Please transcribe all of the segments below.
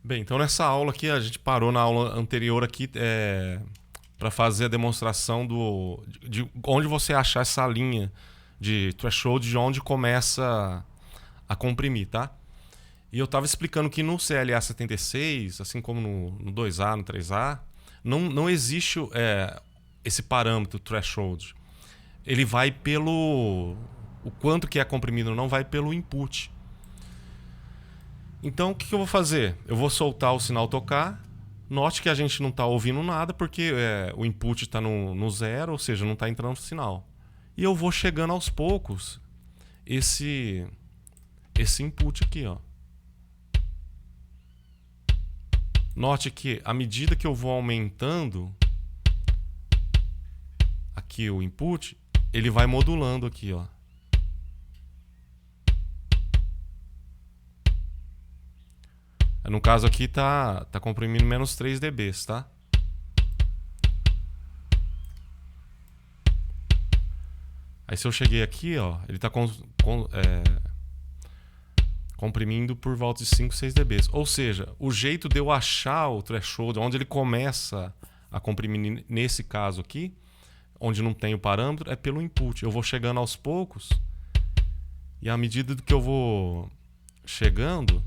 Bem, então nessa aula aqui, a gente parou na aula anterior aqui para fazer a demonstração de onde você achar essa linha de threshold, de onde começa a comprimir, tá? E eu estava explicando que no CLA 76, assim como no 2A, no 3A, não existe esse parâmetro threshold. Ele vai pelo... O quanto que é comprimido não vai pelo input. Então, o que eu vou fazer? Eu vou soltar o sinal tocar. Note que a gente não está ouvindo nada porque o input está no zero, ou seja, não está entrando sinal. E eu vou chegando aos poucos esse input aqui, ó. Note que à medida que eu vou aumentando aqui o input, ele vai modulando aqui, ó. No caso aqui tá comprimindo menos 3 dB, tá? Aí se eu cheguei aqui, ó, ele tá comprimindo por volta de 5, 6 dB. Ou seja, o jeito de eu achar o threshold, onde ele começa a comprimir nesse caso aqui, onde não tem o parâmetro, é pelo input. Eu vou chegando aos poucos e à medida que eu vou chegando,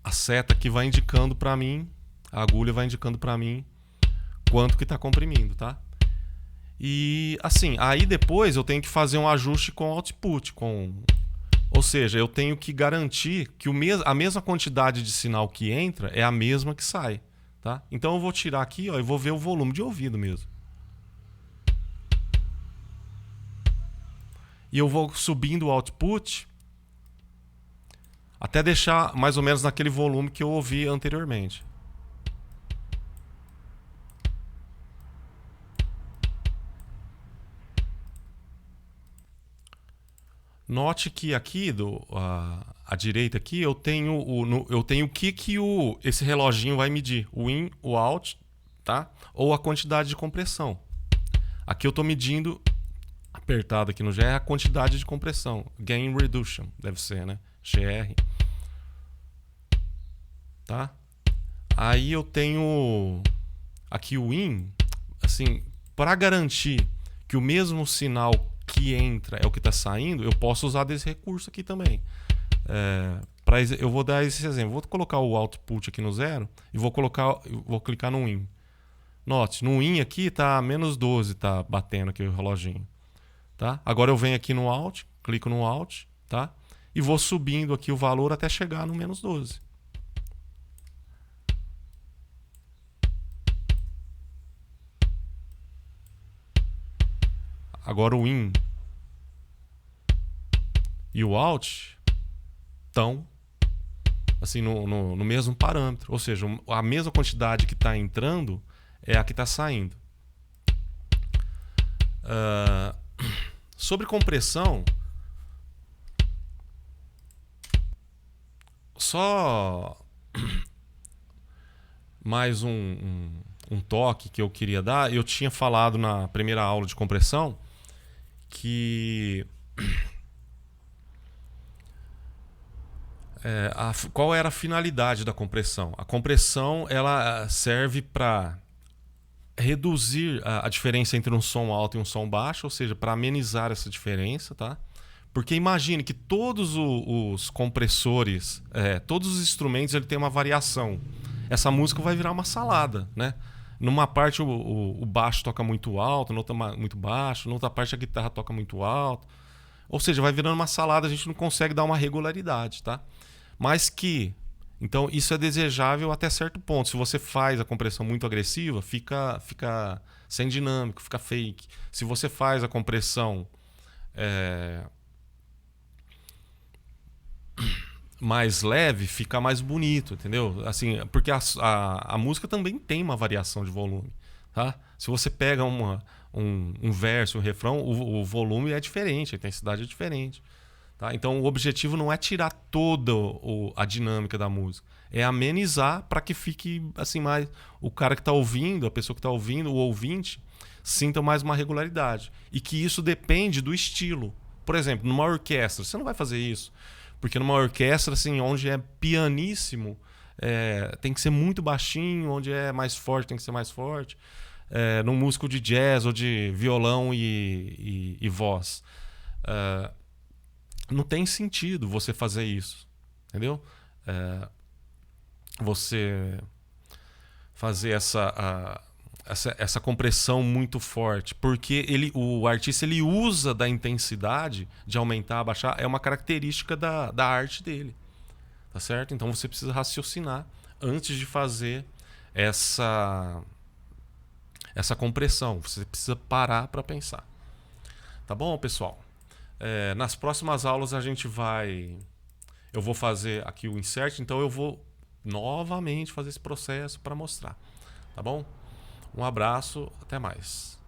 a seta aqui vai indicando para mim, a agulha vai indicando para mim quanto que está comprimindo, tá? E assim, aí depois eu tenho que fazer um ajuste com o output, ou seja, eu tenho que garantir que a mesma quantidade de sinal que entra é a mesma que sai, tá? Então eu vou tirar aqui, ó, e vou ver o volume de ouvido mesmo. E eu vou subindo o output até deixar mais ou menos naquele volume que eu ouvi anteriormente. Note que aqui à direita aqui eu tenho o que esse reloginho vai medir, o in, o out, tá? Ou a quantidade de compressão. Aqui eu estou medindo, apertado aqui no GR, a quantidade de compressão, gain reduction, deve ser, né? GR, tá? Aí eu tenho aqui o in, assim, para garantir que o mesmo sinal que entra é o que está saindo, eu posso usar desse recurso aqui também. Eu vou dar esse exemplo. Vou colocar o output aqui no zero e vou clicar no in. Note, no in aqui está menos 12, tá batendo aqui o reloginho. Tá? Agora eu venho aqui no out, clico no out, tá? E vou subindo aqui o valor até chegar no menos 12. Agora o in e o out estão assim, no mesmo parâmetro. Ou seja, a mesma quantidade que está entrando é a que está saindo. Sobre compressão, só mais um toque que eu queria dar. Eu tinha falado na primeira aula de compressão que qual era a finalidade da compressão? A compressão ela serve para reduzir a diferença entre um som alto e um som baixo, ou seja, para amenizar essa diferença, tá? Porque imagine que todos os compressores, todos os instrumentos, ele tem uma variação. Essa música vai virar uma salada, né? Numa parte o baixo toca muito alto, noutra muito baixo, noutra parte a guitarra toca muito alto. Ou seja, vai virando uma salada, a gente não consegue dar uma regularidade, tá? Mas então isso é desejável até certo ponto. Se você faz a compressão muito agressiva, fica sem dinâmico, fica fake. Se você faz a compressão mais leve, fica mais bonito, entendeu? Assim, porque a música também tem uma variação de volume, tá? Se você pega um verso, um refrão, o volume é diferente, a intensidade é diferente, Tá? Então o objetivo não é tirar toda a dinâmica da música, é amenizar para que fique assim mais o cara que está ouvindo, a pessoa que está ouvindo, o ouvinte, sinta mais uma regularidade. E que isso depende do estilo. Por exemplo, numa orquestra, você não vai fazer isso. Porque numa orquestra, assim, onde é pianíssimo, tem que ser muito baixinho, onde é mais forte, tem que ser mais forte. Num músico de jazz ou de violão e voz. Não tem sentido você fazer isso. Entendeu? Você fazer essa compressão muito forte, porque o artista ele usa da intensidade de aumentar, abaixar, é uma característica da arte dele, tá certo? Então você precisa raciocinar antes de fazer essa compressão, você precisa parar para pensar, tá bom, pessoal? Nas próximas aulas eu vou fazer aqui o insert, então eu vou novamente fazer esse processo para mostrar, tá bom? Um abraço, até mais.